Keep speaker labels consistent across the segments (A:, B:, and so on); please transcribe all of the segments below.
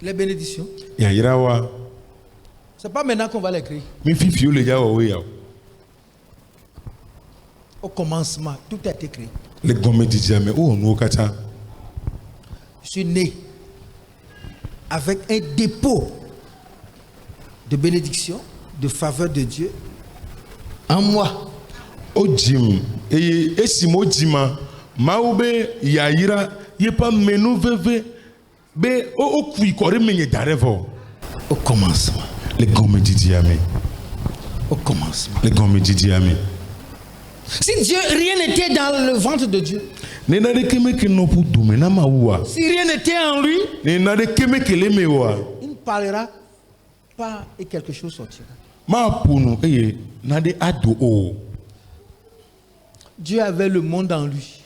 A: Les bénédictions.
B: Yayirawa.
A: C'est pas maintenant qu'on va les créer.
B: Mi fifi le jawa oya.
A: Au commencement, tout a été créé.
B: Le gomedi jamais oh no kata.
A: Je suis né avec un dépôt de bénédiction, de faveur de Dieu en moi.
B: O jim et si mo jima maube yayira yepa menu veve be o kui kore menye darevo.
A: Au commencement.
B: Le gomedi jamais.
A: Au commencement.
B: Le gomedi jamais.
A: Si Dieu, rien n'était dans le ventre de Dieu.
B: Si rien n'était
A: en lui,
B: il
A: ne parlera pas et quelque chose sortira. Dieu avait le monde en lui.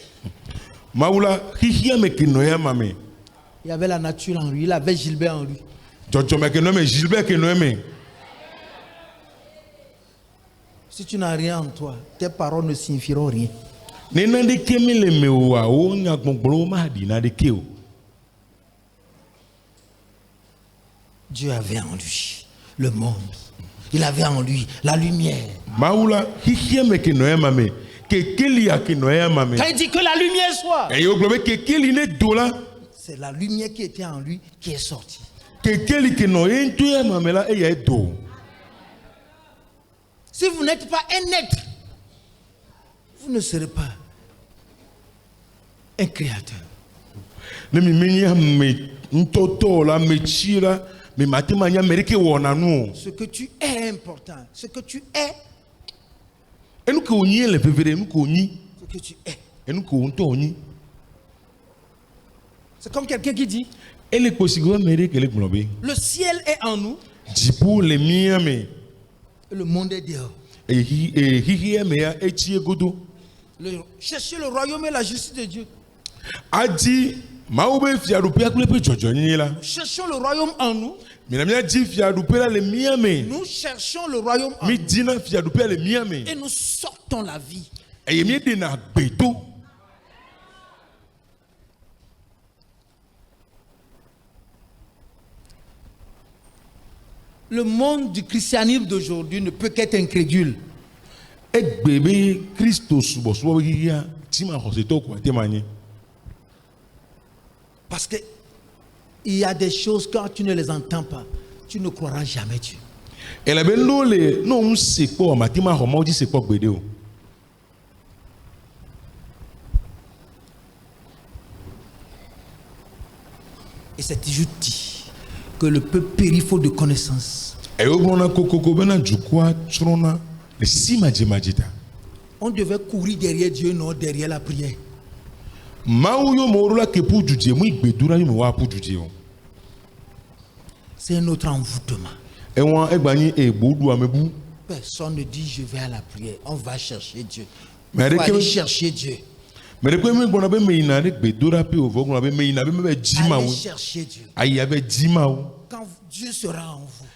A: Il avait la nature en lui. Il avait Gilbert en lui. Si tu n'as rien en toi, tes paroles ne signifieront rien. Dieu avait en lui le monde. Il avait en lui la lumière. Quand il dit que la lumière soit, c'est la lumière qui était en lui qui est sortie. Si vous n'êtes pas un être, vous ne serez pas un créateur. Ce que tu es est important. Ce que tu es. Ce que tu es. C'est comme quelqu'un qui dit, le ciel est en nous. Le monde est dehors. Cherchez le royaume et la justice de Dieu. Cherchons le royaume en nous. Nous cherchons le royaume en nous. Et nous sortons la vie. Le monde du christianisme d'aujourd'hui ne peut qu'être incrédule. Parce que il y a des choses, quand tu ne les entends pas, tu ne croiras jamais Dieu. Et c'est toujours dit que le peuple périt faute de connaissance. On devait courir derrière Dieu, non derrière la prière. C'est un autre envoûtement. Personne ne dit je vais à la prière. On va chercher Dieu. On va aller chercher Dieu. Allez chercher Dieu. Quand Dieu sera en vous,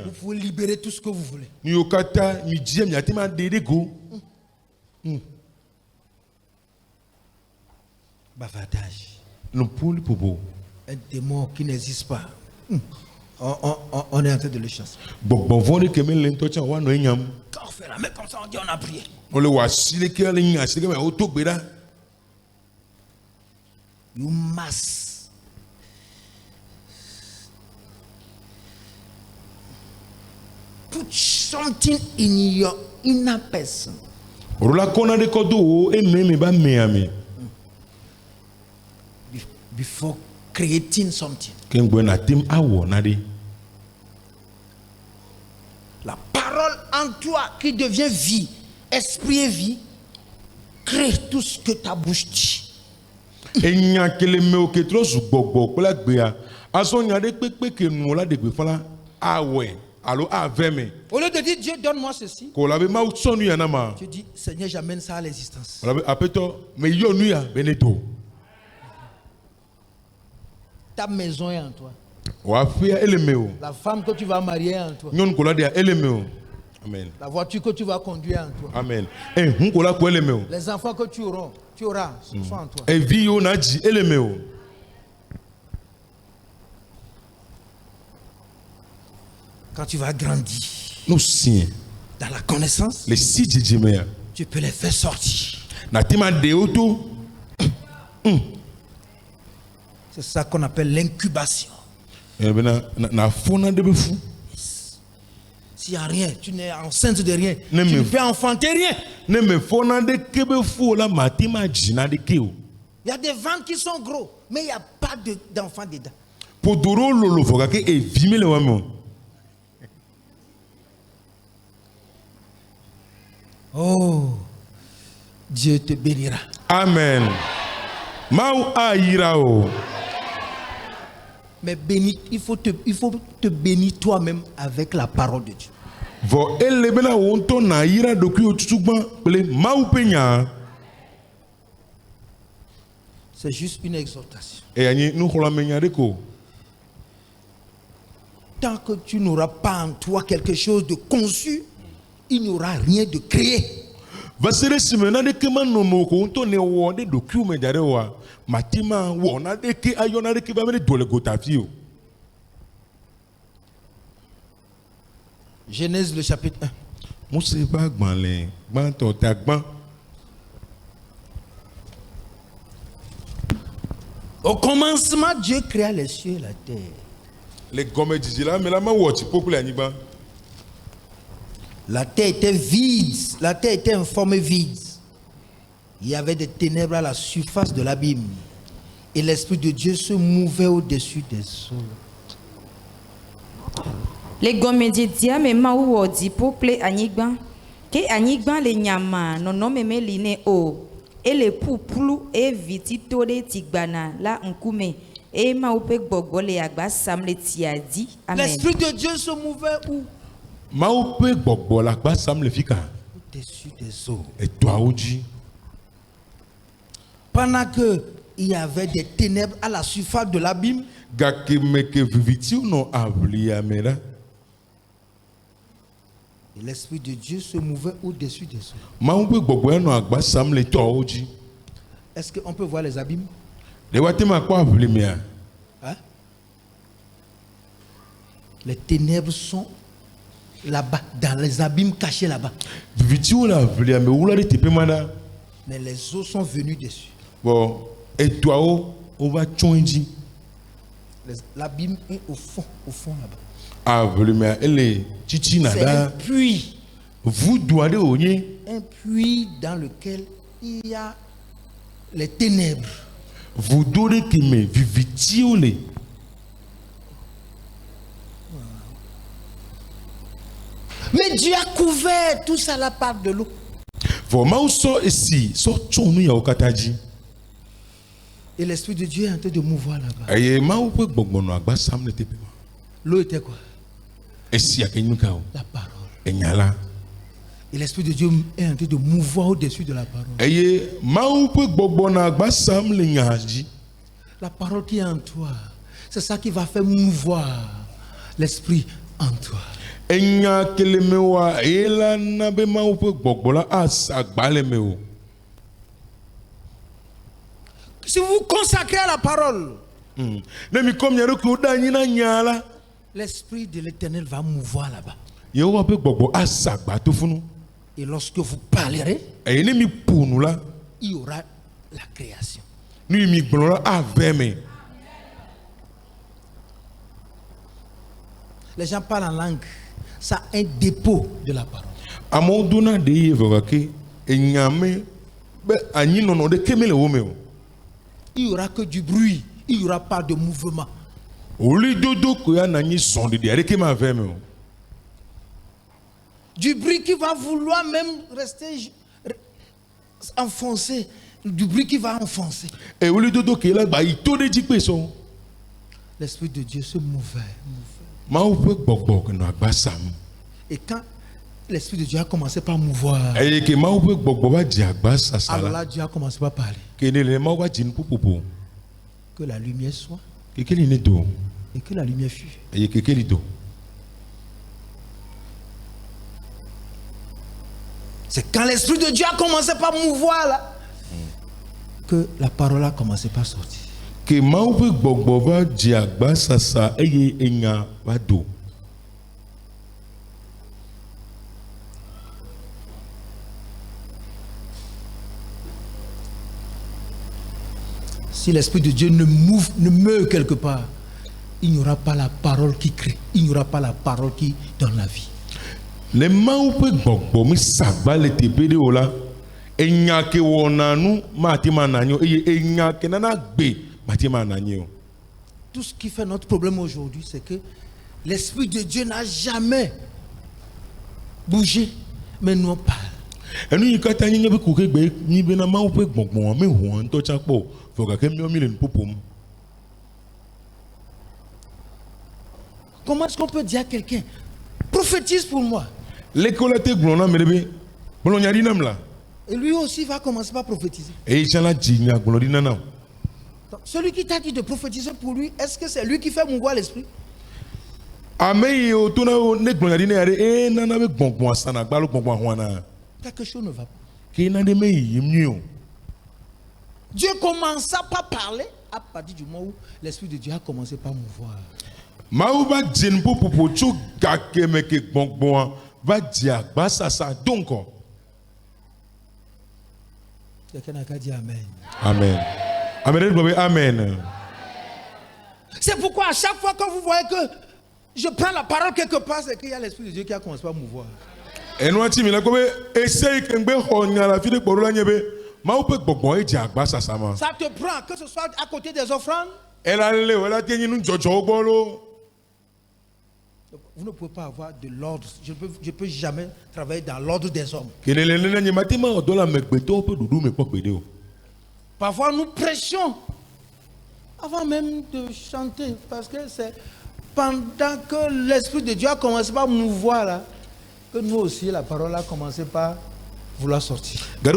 A: vous pouvez libérer tout ce que vous voulez. Bavardage. Un démon qui n'existe pas. On est en train de le chasser. Quand on fait la main comme ça, on dit on a prié. You must put something in your inner person. Before creating something. La parole en toi qui devient vie, esprit et vie, crée tout ce que ta bouche dit.
B: Au lieu
A: de dire Dieu donne-moi ceci, tu dis Seigneur j'amène ça à l'existence. Ta maison est en toi. La femme que tu vas marier est en toi.
B: Amen.
A: La voiture que tu vas conduire est en toi.
B: Amen.
A: Les enfants que tu auras sont en toi. Quand tu vas grandir
B: no sim
A: dans la connaissance,
B: les si jijimea
A: tu peux les faire sortir.
B: na tima de auto
A: C'est ça qu'on appelle l'incubation.
B: na fona de befu
A: S'il n'y a rien, tu n'es enceinte de rien,
B: Ne
A: tu
B: me-
A: ne peux enfanter rien.
B: ne me fona de kebe fu la matima jina de keo
A: Il y a des ventres qui sont gros, mais il n'y a pas d'enfants dedans.
B: podoro lolo foka ke e vime le wamo
A: Oh, Dieu te bénira.
B: amen mau ayira o
A: Mais béni, il faut te bénir toi-même avec la parole de Dieu.
B: vo ele bena wonto na yira doku otutugba pele mau penya
A: C'est juste une exhortation.
B: e anyi nu khola menya de ko
A: Tant que tu n'auras pas en toi quelque chose de conçu, il n'y aura rien de créé.
B: vasere simena de kema no mo ko wonto ne wo de doku me jare wa matima wo na de ke ayona de ke ba me dole gotafio
A: Genèse le chapitre 1.
B: Mose ba gban le gban to ta gban
A: Au commencement, Dieu créa les cieux et la terre.
B: le gome jiji la me la ma wo ti popule anigba
A: La terre était vide, la terre était informée vide. Il y avait des ténèbres à la surface de l'abîme. Et l'Esprit de Dieu se mouvait au-dessus des eaux.
C: Le gomedi dia me ma wo di pople anyigba ke anyigba le nyama nono me line o e le pupulu e viti tode tigbana la nkume e ma upe gbogbo le agba sam le tiadi amen.
A: L'Esprit de Dieu se mouvait où?
B: mau pe gbogbo la gba sam le fika
A: Au-dessus des eaux.
B: e to aoji
A: Pendant qu'il y avait des ténèbres à la surface de l'abîme,
B: gake meke viviti no avli amela
A: et l'Esprit de Dieu se mouvait au-dessus des eaux.
B: mau pe gbogbo no agba sam le to aoji
A: Est-ce qu'on peut voir les abîmes?
B: le watima kwa avli mea
A: Hein? Les ténèbres sont là-bas, dans les abîmes cachés là-bas.
B: viviti o la avli ame wula de tepe mana
A: Mais les eaux sont venues dessus.
B: bon e to ao o va chonji
A: L'abîme est au fond là-bas.
B: avli mea ele chichi na
A: C'est un
B: da
A: puits.
B: vous doit de onye
A: Un puits dans lequel il y a les ténèbres.
B: vous dore ke me viviti o le
A: Mais Dieu a couvert tout ça là par de l'eau.
B: vo mau so esi so chonu ya okataji
A: Et l'Esprit de Dieu est en train de mouvoir là-bas.
B: eye mau pe gbogbo no agba sam le tepe ma
A: L'eau était quoi?
B: esi akenyuka o
A: La parole.
B: enyala
A: Et l'Esprit de Dieu est en train de mouvoir au-dessus de la parole.
B: eye mau pe gbogbo na agba sam le nyaji
A: La parole qui est en toi, c'est ça qui va faire mouvoir l'Esprit en toi.
B: enya kele me wa ela na be mau pe gbogbo la as agba le me o
A: Si vous vous consacrez à la parole,
B: ne mi kom nyaro ko da nyina nyala
A: l'Esprit de l'Éternel va mouvoir là-bas.
B: ye wa pe gbogbo as agba to funu
A: Et lorsque vous parlerez,
B: eye ne mi punu la
A: il y aura la création.
B: ni mi gbolo la ave me
A: Les gens parlent en langue. Ça a un dépôt de la parole.
B: amo dona de ye voka ke enyame be anyi nono de kemele wo me o
A: Il n'y aura que du bruit. Il n'y aura pas de mouvement.
B: oli dodo ko ya na nyi son de de ke ma ave me o
A: Du bruit qui va vouloir même rester enfoncé. Du bruit qui va enfoncer.
B: e oli dodo ke la gba ito de jipe so
A: L'Esprit de Dieu se mouvait.
B: mau pe gbogbo ke no agba sam
A: Et quand l'Esprit de Dieu a commencé par mouvoir,
B: eye ke mau pe gbogbo ba di agba
A: alors
B: sasala
A: là, Dieu a commencé par parler.
B: ke ne le mau ba jin popopo
A: Que la lumière soit
B: ke kele ne do
A: et que la lumière fut.
B: eye ke kele do
A: C'est quand l'Esprit de Dieu a commencé par mouvoir là que la parole a commencé par sortir.
B: ke mau pe gbogbo ba di agba sasa eye enya ba do
A: Si l'Esprit de Dieu ne meurt quelque part, il n'y aura pas la parole qui crée. Il n'y aura pas la parole qui donne la vie.
B: Les mains peut gbogbo mi sagba le tepe de ola. Enya ke wonanu mati mananyo enya ke nana gbe mati mananyo.
A: Tout ce qui fait notre problème aujourd'hui, c'est que l'Esprit de Dieu n'a jamais bougé, mais nous on parle.
B: Enu yikata nyi be kuke gbe nyi be na mawo pe gbogbo me ho nto chapo foka ke mi o mi le popom.
A: Comment est-ce qu'on peut dire à quelqu'un, prophétise pour moi?
B: L'école te glona melebe bolonya dinam la.
A: Et lui aussi va commencer par prophétiser.
B: E chala jinya glona dinana.
A: Donc, celui qui t'a dit de prophétiser pour lui, est-ce que c'est lui qui fait mouvoir l'esprit?
B: Ame yo tona ne glona dinare e nana be gbogbo asana gbalo gbogbo ahwana.
A: Quelque chose ne va pas.
B: Ke na de me yimnyo.
A: Dieu commença par parler à partir du moment où l'Esprit de Dieu a commencé par mouvoir.
B: Maouba djin popo cho gake meke gbogbo va dia ba sasa donc.
A: Quelqu'un n'a qu'à dire Amen.
B: Amen. Amen. Amen.
A: C'est pourquoi à chaque fois que vous voyez que je prends la parole quelque part, c'est qu'il y a l'Esprit de Dieu qui a commencé par mouvoir.
B: Et nous avons la comme essaye que nous la fille de Borola nyebe maoupe gbogbo e dia gba sasa ma.
A: Ça te prend, que ce soit à côté des offrandes.
B: Elle a le elle a tenu nous jojo gbolo.
A: Vous ne pouvez pas avoir de l'ordre. Je ne peux jamais travailler dans l'ordre des hommes. Parfois nous prêchons avant même de chanter, parce que c'est pendant que l'Esprit de Dieu a commencé par mouvoir là, que nous aussi la parole a commencé par vouloir sortir. Que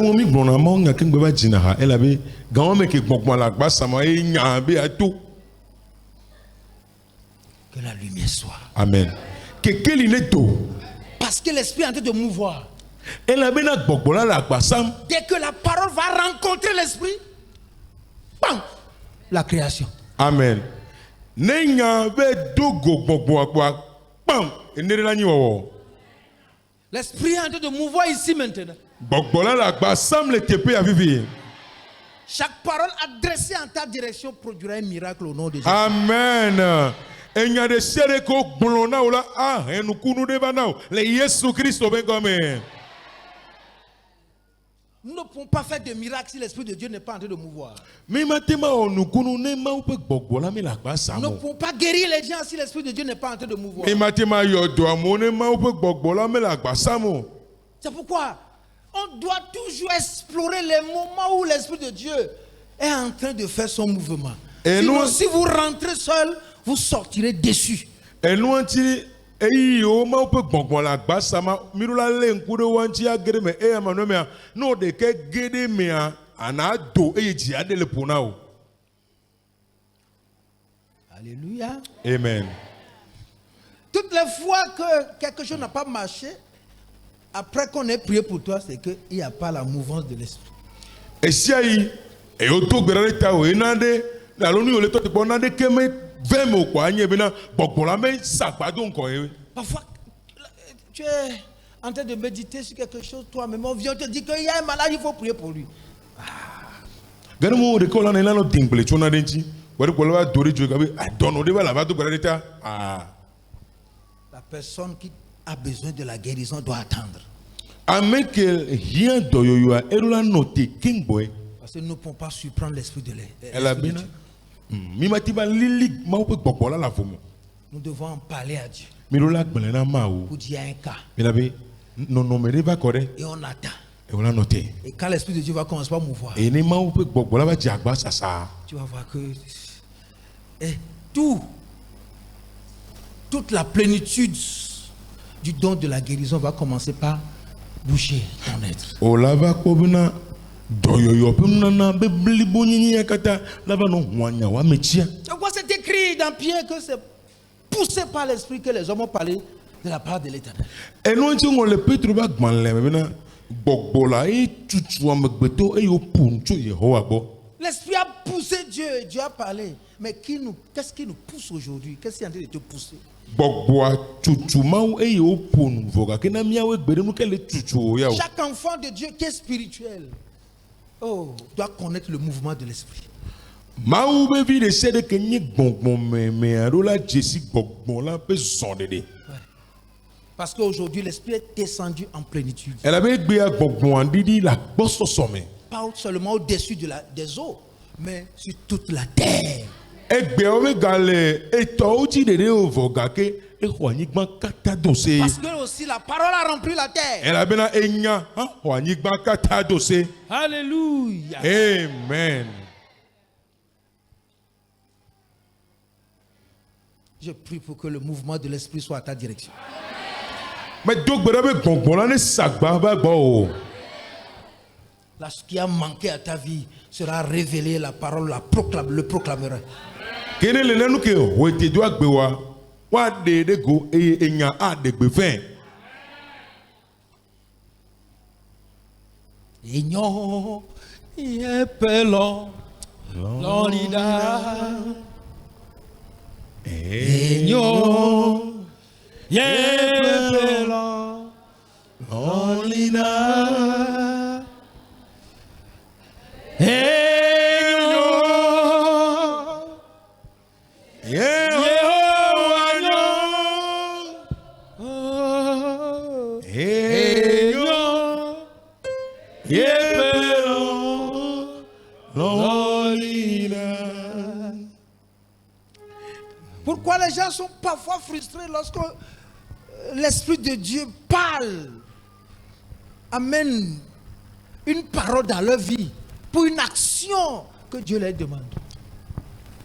A: la lumière soit.
B: Amen.
A: Parce que l'Esprit est en train de mouvoir.
B: Dès que
A: la parole va rencontrer l'Esprit, bam, la création.
B: Amen.
A: L'Esprit est en train de mouvoir ici maintenant. Chaque parole adressée en ta direction produira un miracle au nom de Jésus.
B: Amen. Enya de sere ko glona ola ah enukunu de banao le Yesu Christ obengome.
A: Nous ne pouvons pas faire de miracle si l'Esprit de Dieu n'est pas en train de mouvoir.
B: Mais matema onukunu ne ma upe gbogbola mi la gba
A: Nous
B: samo.
A: ne pouvons pas guérir les gens si l'Esprit de Dieu n'est pas en train de mouvoir.
B: Mais matema yodo amone ma upe gbogbola mi la gba samo.
A: C'est pourquoi on doit toujours explorer les moments où l'Esprit de Dieu est en train de faire son mouvement.
B: Et
A: Sinon,
B: nous,
A: si vous rentrez seul, vous sortirez déçus.
B: Et nous anti eyi o ma upe gbogbola gba sama mirula le nkude wanti agere me e amano me no de ke gede me ana do e ji ade le ponao.
A: Alléluia.
B: Amen.
A: Toutes les fois que quelque chose n'a pas marché, après qu'on ait prié pour toi, c'est qu'il n'y a pas la mouvance de l'Esprit.
B: Et si ayi e o to gbere ta o enade la lonu o le to te bonade keme vemo kwa nye bina gbogbola me sagbado nko e.
A: Parfois, tu es en train de méditer sur quelque chose, toi-même, on vient te dire qu'il y a un malade, il faut prier pour lui.
B: Gare mo de ko la na no dingle chona denchi wari ko la dori jo gabe adono de bala ba to gbere ta ah.
A: La personne qui a besoin de la guérison doit attendre.
B: Amen que rien do yo yo erula note king boy.
A: Parce que nous ne pouvons pas surprendre l'Esprit de l'Esprit.
B: Elle a bien. Mi matiba lili ma o pe gbogbola la fomo.
A: Nous devons en parler à Dieu.
B: Mirola gbele na ma o.
A: Pour dire il y a un cas.
B: Mi la be no no me va correct.
A: Et on attend.
B: E wala note.
A: Et quand l'Esprit de Dieu va commencer à mouvoir,
B: E ni ma o pe gbogbola ba ji agba sasa.
A: tu vas voir que toute la plénitude du don de la guérison va commencer par bouger ton être.
B: O la va ko bina doyoyo pe nana be blibo nyinyi yakata la va no hwanya wa mechia.
A: Donc c'est écrit dans Pierre que c'est poussé par l'Esprit que les hommes ont parlé de la part de l'Éternel.
B: Et nous on le Petro ba gbanle me bina gbogbola e tutu amegbeto e yo punchu Yehowa bo.
A: L'Esprit a poussé Dieu, Dieu a parlé. Mais qu'est-ce qui nous pousse aujourd'hui? Qu'est-ce qui est en train de te pousser? Chaque enfant de Dieu qui est spirituel doit connaître le mouvement de l'Esprit.
B: Maou be vi de sede ke nye gbongbon me arola jesi gbongbon la pe zondede.
A: Parce qu'aujourd'hui, l'Esprit est descendu en plénitude.
B: Elle avait gbe gbongbon andidi la gboso some.
A: Pas seulement au-dessus des eaux, mais sur toute la terre.
B: Egbe ome gale eto uti dede ovogake e hoanyigba kata dose.
A: Parce que aussi la parole a rempli la terre.
B: Elle a bena enya hoanyigba kata dose.
A: Alléluia.
B: Amen.
A: Je prie pour que le mouvement de l'Esprit soit à ta direction.
B: Mais donc be gbongbon la ne sagba ba gbo.
A: Là, ce qui a manqué à ta vie sera révélé, la parole le proclamera.
B: Kene le nanu ke hoete do agbe wa de go enya a de gbe fin.
A: Ignon, yepelo, lolida. Ignon, yepelo, lolida. Pourquoi les gens sont parfois frustrés lorsque l'Esprit de Dieu parle, amène une parole dans leur vie pour une action que Dieu leur demande.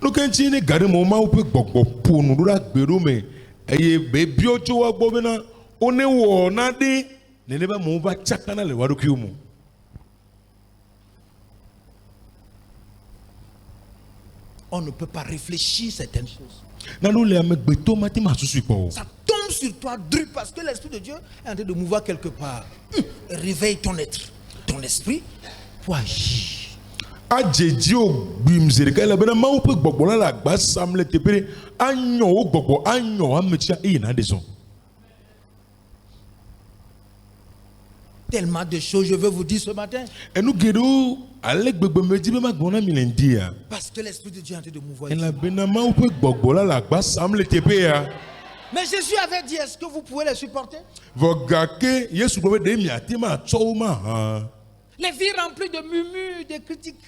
B: Lokanti ne gare mo ma upe gbogbo ponu dura gbero me eye be bi ojo wa gbo bena one wo na de ne ne ba mo ba chakana le wadu kiumu.
A: On ne peut pas réfléchir certaines choses.
B: Na lo le ame gbeto mati ma susu ipo.
A: Ça tombe sur toi, drue, parce que l'Esprit de Dieu est en train de mouvoir quelque part. Réveille ton être, ton esprit, pour agir.
B: Ajeji o gbimzere ka le bena ma upe gbogbo la gba sam le tepere anyo o gbogbo anyo ametia e na de so.
A: Tellement de choses, je veux vous dire ce matin.
B: Et nous guédons à l'égbegbe me dit ma gona milendia.
A: Parce que l'Esprit de Dieu est en train de mouvoir.
B: Et la benama ou peut gbogbo la gba sam le tepea.
A: Mais Jésus avait dit, est-ce que vous pouvez les supporter?
B: Vogake Yesu go de miati ma tsouma.
A: Les vies remplies de murmures, de critiques.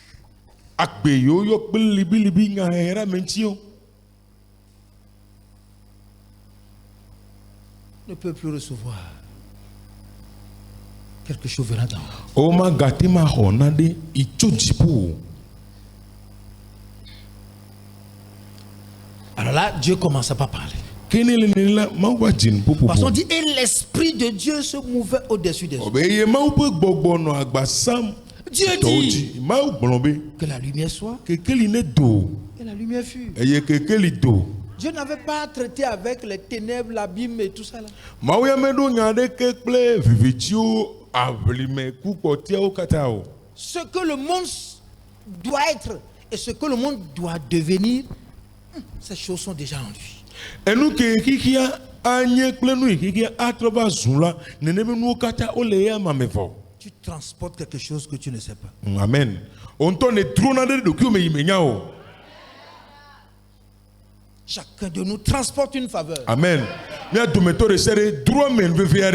B: Akbe yo yo bilibi nga era mentio.
A: Ne peut plus recevoir. Quelque chose verra dans.
B: O ma gati ma honade ichojipo.
A: Alors là, Dieu commence à pas parler.
B: Parce
A: qu'on dit, et l'Esprit de Dieu se mouvait au-dessus des eaux. Dieu dit que la lumière soit, et la lumière fut. Dieu n'avait pas traité avec les ténèbres, l'abîme et tout ça là. Ce que le monde doit être et ce que le monde doit devenir, ces choses sont déjà en lui. Tu transportes quelque chose que tu ne sais pas.
B: Amen.
A: Chacun de nous transporte une faveur.
B: Amen.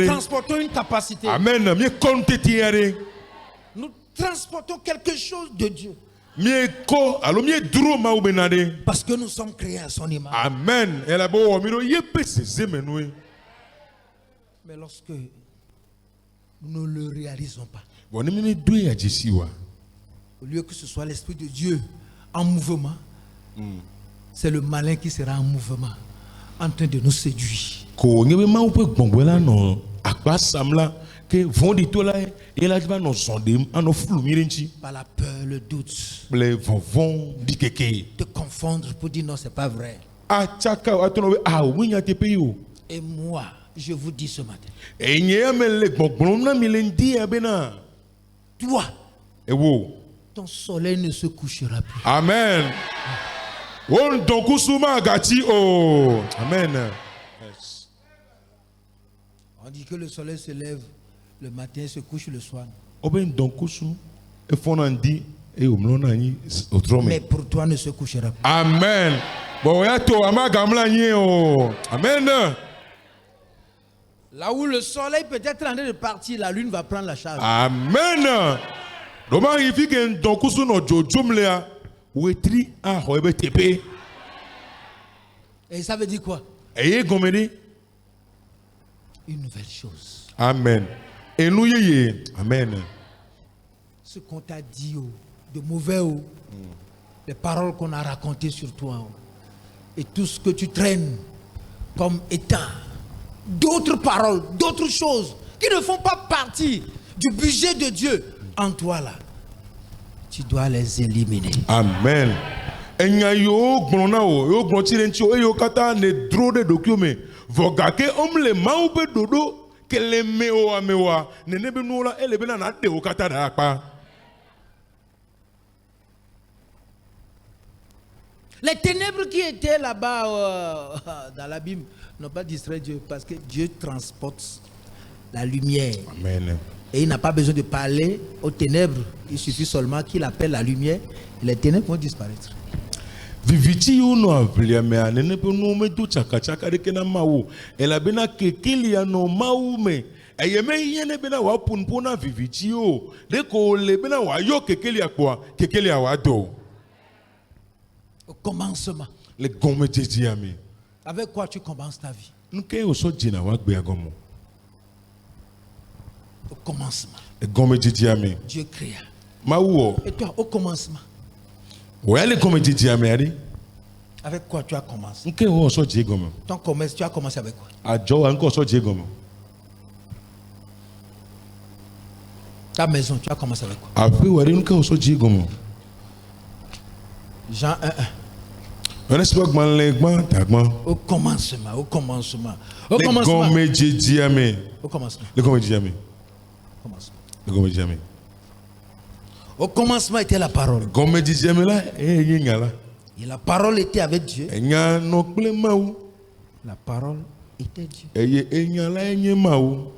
A: Transportons une capacité.
B: Amen.
A: Nous transportons quelque chose de Dieu. Parce que nous sommes créés à son image.
B: Amen.
A: Mais lorsque nous ne le réalisons pas, au lieu que ce soit l'Esprit de Dieu en mouvement, c'est le malin qui sera en mouvement, en train de nous séduire. Par la peur, le doute, te confondre pour dire non, c'est pas vrai. Et moi, je vous dis ce matin, toi, ton soleil ne se couchera plus.
B: Amen. Amen.
A: On dit que le soleil se lève le matin et se couche le soir.
B: Et au moment où au trône.
A: Mais pour toi ne se couchera pas.
B: Amen. Bon, ya to amagamla nyi o. Amen.
A: Là où le soleil peut être en train de partir, la lune va prendre la charge.
B: Amen. Doma ifi ke ndonkusu no jojum le a. Wetri a ho ebe tepe.
A: Et ça veut dire quoi?
B: Eye gomedi.
A: Une nouvelle chose.
B: Amen. Et nous yeye. Amen.
A: Ce qu'on t'a dit, de mauvais, les paroles qu'on a racontées sur toi, et tout ce que tu traînes comme état, d'autres paroles, d'autres choses qui ne font pas partie du budget de Dieu en toi là, tu dois les éliminer.
B: Amen. Enya yo gbona o, yo gbon ti renti o, yo kata ne dro de document. Vogake omle maube dodo kele meo amewa, ne nebe nola ele bena na de o kata da pa.
A: Les ténèbres qui étaient là-bas dans l'abîme n'ont pas distrait Dieu parce que Dieu transporte la lumière.
B: Amen.
A: Et il n'a pas besoin de parler aux ténèbres. Il suffit seulement qu'il appelle la lumière et les ténèbres vont disparaître.
B: Viviti yo no avlia me anene pe no me do chaka chaka de kena mawo. Ela bena kekeli ya no mawo me. Eye me yene bena wa punpona viviti yo. De ko le bena wa yo kekeli ya kwa, kekeli ya wa do.
A: Au commencement.
B: Le gome jeji ami.
A: Avec quoi tu commences ta vie?
B: Nuke yo so jina wa gbe agomo.
A: Au commencement.
B: Le gome jeji ami.
A: Dieu créa.
B: Mawo.
A: Et toi, au commencement.
B: Ouais, le gome jeji ami ari.
A: Avec quoi tu as commencé?
B: Nuke yo so jeji gome.
A: Ton commerce, tu as commencé avec quoi?
B: Ajo wa nko so jeji gome.
A: Ta maison, tu as commencé avec quoi?
B: Afi wari nuke yo so jeji gome.
A: Jean 1:1.
B: On espère que man le gban tagban.
A: Au commencement, au commencement. Au
B: Le
A: commencement.
B: gome jeji ami.
A: Au commencement.
B: Le gome jeji ami.
A: Commencement.
B: Le gome jeji ami.
A: Au commencement était la parole.
B: Gome jeji ami la e ngala.
A: Et la parole était avec Dieu.
B: Enya no kple mawu.
A: La parole était Dieu.
B: Eye enya la enye mawu.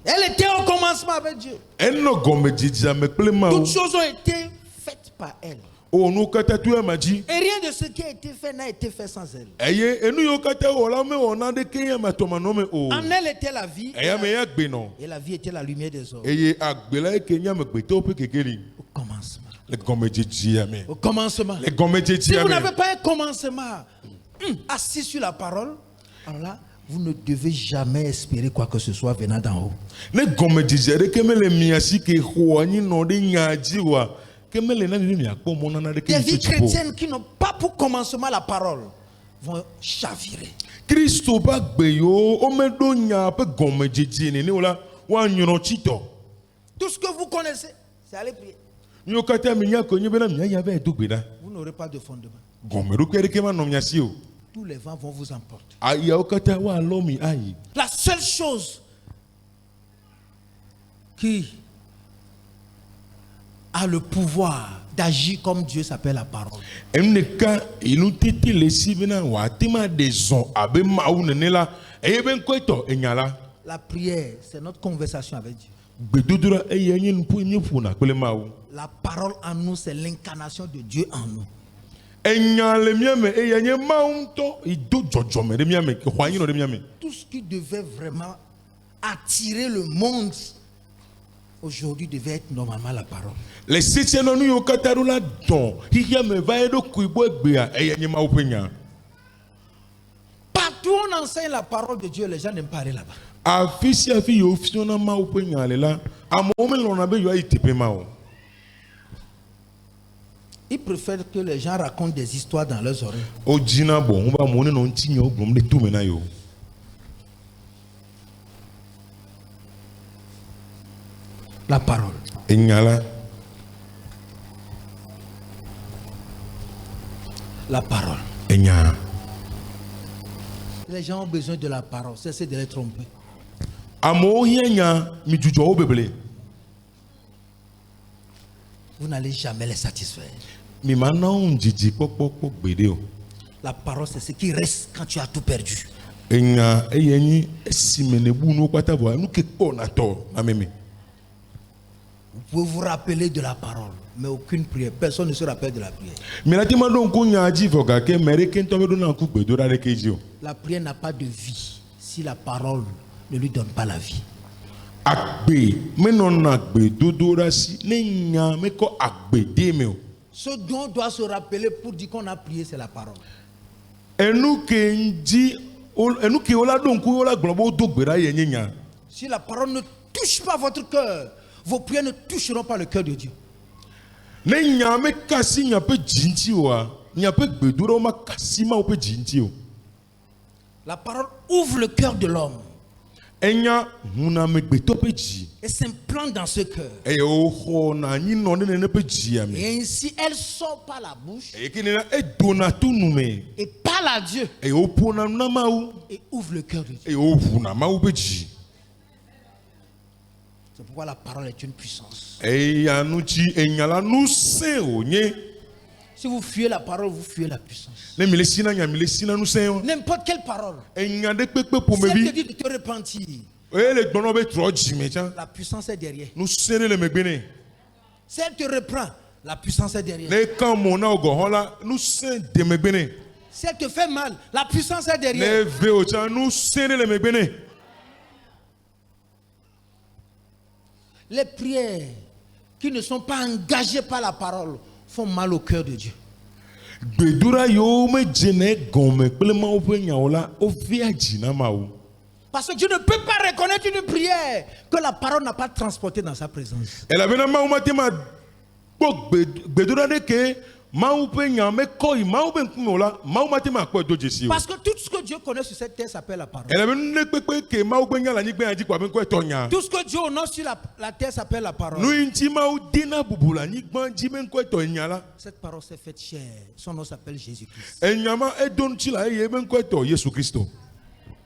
A: Elle était au commencement avec Dieu.
B: Eno gome jeji ami kple mawu.
A: Toutes choses ont été faites par elle.
B: O nu kata tu maji.
A: Et rien de ce qui a été fait n'a été fait sans elle.
B: Eye enu yo kata wala me wona de kenya matoma no me o.
A: En elle était la vie.
B: Eya me ya gbe no.
A: Et la vie était la lumière des hommes.
B: Eye agbela kenya me gbe to pe kekeli.
A: Au commencement.
B: Le gome jeji ami.
A: Au commencement.
B: Le gome jeji
A: Si vous
B: ami.
A: n'avez pas un commencement assis sur la parole, alors là, vous ne devez jamais espérer quoi que ce soit venant d'en haut.
B: Le gome jeji re kemele miasi ke ho anyi no de nyaji wa.
A: Des vies chrétiennes qui n'ont pas pour commencement la parole vont chavirer.
B: Christo ba gbeyo o me do nya pe gome jeji ni wala wa nyoro chito.
A: Tout ce que vous connaissez, c'est aller prier.
B: Nyo kata mi nya ko nyebe na mi ya be dugbe da.
A: Vous n'aurez pas de fondement.
B: Gome ru kwere ke ma no nyasi o.
A: Tous les vents vont vous emporter.
B: Aya o kata wa lo mi ayi.
A: La seule chose qui a le pouvoir d'agir comme Dieu s'appelle la parole.
B: Emneka inu tete le sibena wa tema de zon abe mawu nene la eye ben ko to enyala.
A: La prière, c'est notre conversation avec Dieu.
B: Gbedudura eye nyi npu nyi fu na pele mawu.
A: La parole en nous, c'est l'incarnation de Dieu en nous.
B: Enyale miame eye nyi mawu to ido jojome de miame ke hwanyi no de miame.
A: Tout ce qui devait vraiment attirer le monde aujourd'hui devait être normalement la parole.
B: Les septième no yo kataru la don hiya me va edo kuibo egbea eye nyi mawu penya.
A: Partout où on enseigne la parole de Dieu, les gens n'aiment pas aller là-bas.
B: Afisi afi yo fiona mawu penya le la amo me lona be yo ayi tepe mawu.
A: Ils préfèrent que les gens racontent des histoires dans leurs oreilles.
B: O jina bon on ba mo ne no ntinyo gbom de tu mena yo.
A: La parole.
B: Enyala.
A: La parole.
B: Enya.
A: Les gens ont besoin de la parole. Cessez de les tromper.
B: Amo hienya mi jujo obebele.
A: Vous n'allez jamais les satisfaire.
B: Mi mana on jiji pokpokpo gbede o.
A: La parole, c'est ce qui reste quand tu as tout perdu.
B: Enya eyenyi esimene bu no kwata bo anu ke po na to na meme.
A: Vous pouvez vous rappeler de la parole. mais aucune prière. Personne ne se rappelle de la prière. La prière n'a pas de vie si la parole ne lui donne pas la vie. Ce dont on doit se rappeler pour dire qu'on a prié, c'est la parole. Si la parole ne touche pas votre cœur, vos prières ne toucheront pas le cœur de Dieu. La parole ouvre le cœur de l'homme et s'implante dans ce cœur. Et ainsi, elle sort par la bouche et parle à Dieu et ouvre le cœur de Dieu. C'est pourquoi la parole est une puissance. Si vous fuyez la parole, vous fuyez la puissance. N'importe quelle parole. Celle qui dit de te repentir. La puissance est derrière. Celle te reprend. La puissance est derrière. Celle te fait mal. La puissance est derrière. Les prières qui ne sont pas engagées par la parole font mal au cœur de Dieu. Parce que Dieu ne peut pas reconnaître une prière que la parole n'a pas transportée dans sa présence. Parce que tout ce que Dieu connaît sur cette terre s'appelle la parole. Tout ce que Dieu honore sur la terre s'appelle la parole. Cette parole s'est faite chair. Son nom s'appelle Jésus-Christ.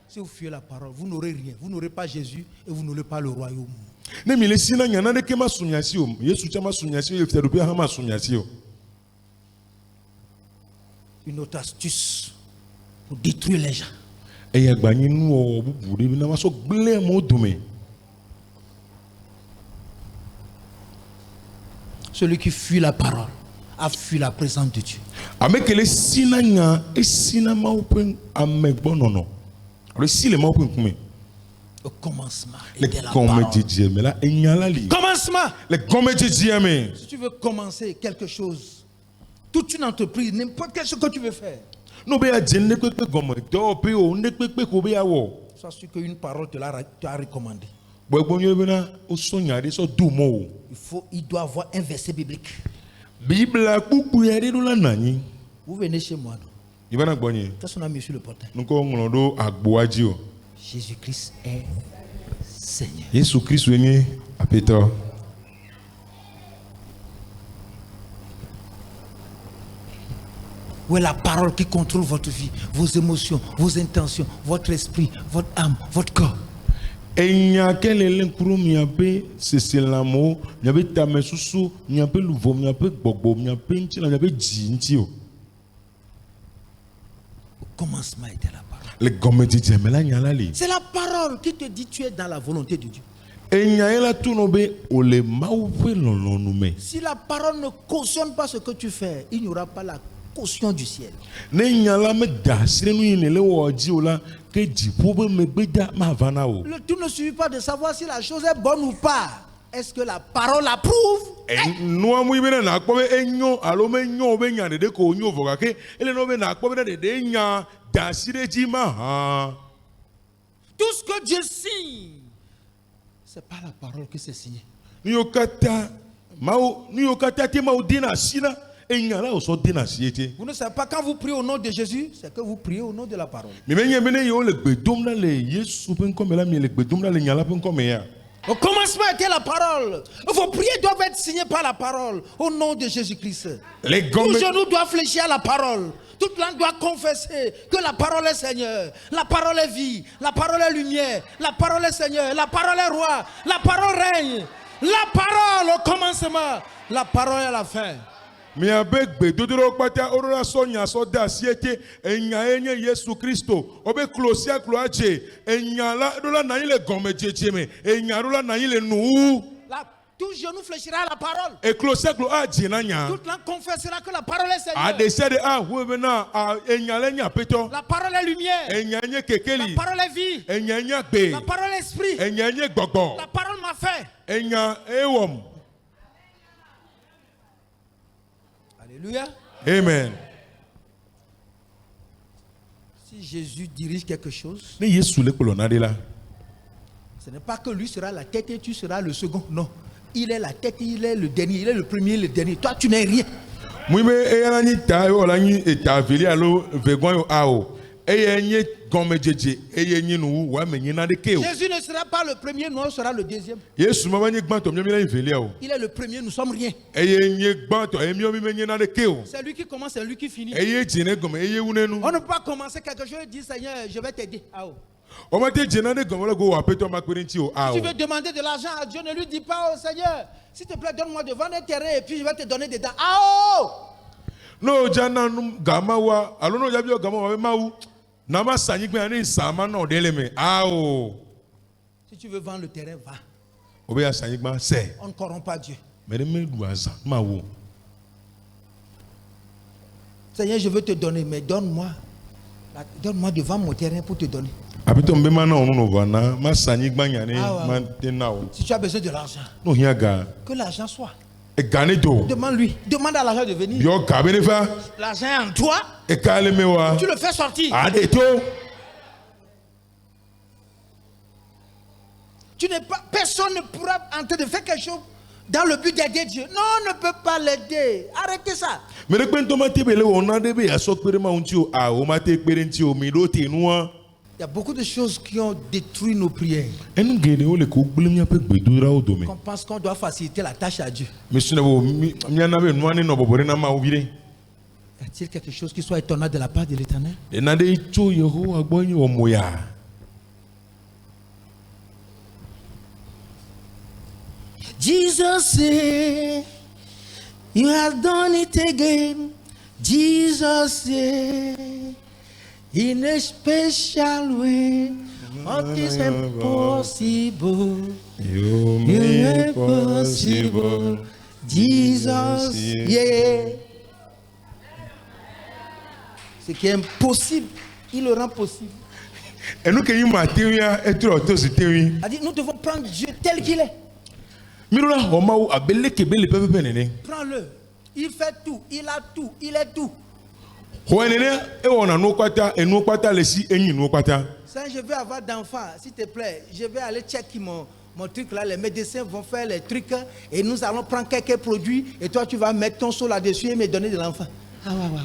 A: Si vous fuyez la parole, vous n'aurez rien. Vous n'aurez pas Jésus et vous n'aurez pas le royaume. Une autre astuce pour détruire les gens. Celui qui fuit la parole a fui la présence de Dieu. Au commencement était la parole. Commencement. Si tu veux commencer quelque chose, toute une entreprise, n'importe quelle chose que tu veux faire, sois sûr qu'une parole te l'a recommandé. Il doit avoir un verset biblique. Vous venez chez moi. Qu'est-ce qu'on a mis sur le portail? Jésus-Christ est Seigneur. Où est la parole qui contrôle votre vie, vos émotions, vos intentions, votre esprit, votre âme, votre corps? Au commencement était la parole. C'est la parole qui te dit tu es dans la volonté de Dieu. Si la parole ne cautionne pas ce que tu fais, il n'y aura pas la caution du ciel. Le tout ne suffit pas de savoir si la chose est bonne ou pas. Est-ce que la parole approuve? Tout ce que Dieu signe, c'est pas la parole que c'est signé. Vous ne savez pas, quand vous priez au nom de Jésus, c'est que vous priez au nom de la parole. Au commencement était la parole. Vos prières doivent être signées par la parole, au nom de Jésus-Christ. Tous genoux doivent fléchir à la parole. Toute langue doit confesser que la parole est Seigneur. La parole est vie. La parole est lumière. La parole est Seigneur. La parole est roi. La parole règne. La parole au commencement. La parole à la fin. Tout genou fléchira à la parole.
B: Et closeklo a djenanya.
A: Toute langue confessera que la parole est
B: A
A: Seigneur.
B: décédé a webena a enyalenya peto.
A: La parole est lumière.
B: Enyanye
A: La
B: kekeli.
A: parole est vie.
B: Enyanya pe.
A: La parole est esprit.
B: Enyanye gbogbo.
A: La parole m'a fait.
B: Enya ewom.
A: Alléluia.
B: Amen.
A: Si Jésus dirige quelque chose,
B: Ne Yesu le kolonade la.
A: ce n'est pas que lui sera la tête et tu seras le second. Non. Il est la tête, il est le dernier, il est le premier, le dernier. Toi, tu n'es rien.
B: Muibe eyani ta yo la ni eta veli alo vegon yo ao. Eyenye gomejeje eyenye nu wa menyina de keo.
A: Jésus ne sera pas le premier, nous sera le deuxième.
B: Yesu mabanye gbanto mi la veli ao.
A: Il est le premier, nous sommes rien.
B: Eyenye gbanto emio mi menyina de keo.
A: C'est lui qui commence, c'est lui qui finit.
B: Eye jine gome eye wunenu.
A: On ne peut pas commencer quelque chose et dire Seigneur, je vais t'aider. Ah, oh.
B: O ma te jina de gome la go wa peto ma kwerinti o ao.
A: Si tu veux demander de l'argent à Dieu, ne lui dis pas, oh Seigneur, s'il te plaît, donne-moi de vendre un terrain et puis je vais te donner des dents. Ah, oh!
B: No jana num gama wa alo no jabi o gama wa mawu. Na ma sanyi gbe ani sama na odele me. Ao.
A: Si tu veux vendre le terrain, va.
B: Obe ya sanyi gba se.
A: On ne corrompt pas Dieu.
B: Mais me du azan ma wo.
A: Seigneur, je veux te donner, mais donne-moi de vendre mon terrain pour te donner.
B: Abito mbe mana onu no bana ma sanyi gba nyane
A: Ah, ouais.
B: ma tenawo.
A: Si tu as besoin de l'argent,
B: No hiaga.
A: que l'argent soit.
B: E gane do.
A: Demande-lui. Demande à l'argent de venir.
B: Bio kabene fa.
A: L'argent est en toi,
B: E kale mewa.
A: tu le fais sortir.
B: Ade to.
A: Personne ne pourra en train de faire quelque chose dans le but d'aider Dieu. Non, on ne peut pas l'aider. Arrêtez ça.
B: Mere pe nto ma tebele ona de be aso pere ma unti o a o ma te pere nti o mi do te nuwa.
A: Il y a beaucoup de choses qui ont détruit nos prières.
B: Enu gene o le ko gbele mi ape gbedura o do me.
A: On pense qu'on doit faciliter la tâche à Dieu.
B: Me sune bo mi na be nuwa ni no bobore na ma obire.
A: Y a-t-il quelque chose qui soit étonnant de la part de l'Éternel?
B: E na de icho Yehova gbonyi o moya.
A: Jesus say, you have done it again. Jesus say, in a special way, what is impossible?
B: You
A: make possible. Jesus, yeah. Ce qui est impossible, il le rend possible.
B: Enu ke yi ma tewia etro to si tewi.
A: A dit, nous devons prendre Dieu tel qu'il est.
B: Mirula homa o abele kebele pepe nene.
A: Prends-le. Il fait tout, il a tout, il est tout.
B: Ho nene e wona no kwata enu kwata le si enyi no kwata.
A: Ça, je veux avoir d'enfants, s'il te plaît. Je vais aller checker mon truc là. Les médecins vont faire les trucs et nous allons prendre quelques produits et toi tu vas mettre ton seau là-dessus et me donner de l'enfant. Ah ouais.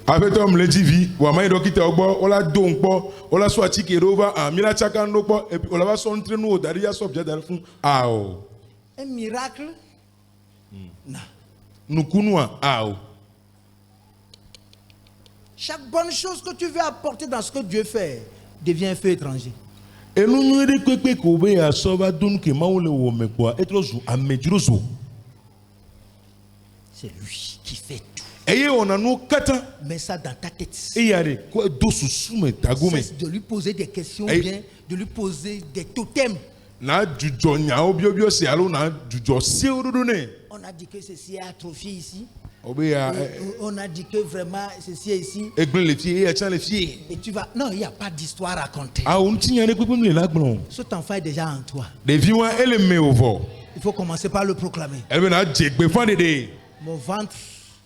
B: Abeto mleji vi wa mai dokita ogbo ola do npo ola so atike rover a mila chaka no po e ola ba so ntre no dari ya so bia dar fun ao.
A: Un miracle? Non.
B: Nukunua ao.
A: Chaque bonne chose que tu veux apporter dans ce que Dieu fait devient un feu étranger.
B: Enu nyere kwekwe ko be ya so ba dun ke ma wole wo mekwa etro zo amejuro zo.
A: C'est lui qui fait tout.
B: Eye ona no kata
A: Mets ça dans ta tête.
B: e yare ko do susu me tagume.
A: Cesse de lui poser des questions,
B: Hey.
A: bien de lui poser des totems.
B: Na jujo nya obio se alo na jujo se ododo ne.
A: On a dit que ceci est atrophié ici.
B: Obe ya
A: On a dit que vraiment ceci est ici.
B: egbin le fie e chan le fie.
A: Et tu vas... Non, il n'y a pas d'histoire à raconter.
B: A on ti yan kwekwe le lagbon.
A: Cet enfant est déjà en toi.
B: De vi wa ele me ovo.
A: Il faut commencer par le proclamer.
B: Ebe na jegbe fan de.
A: Mon ventre,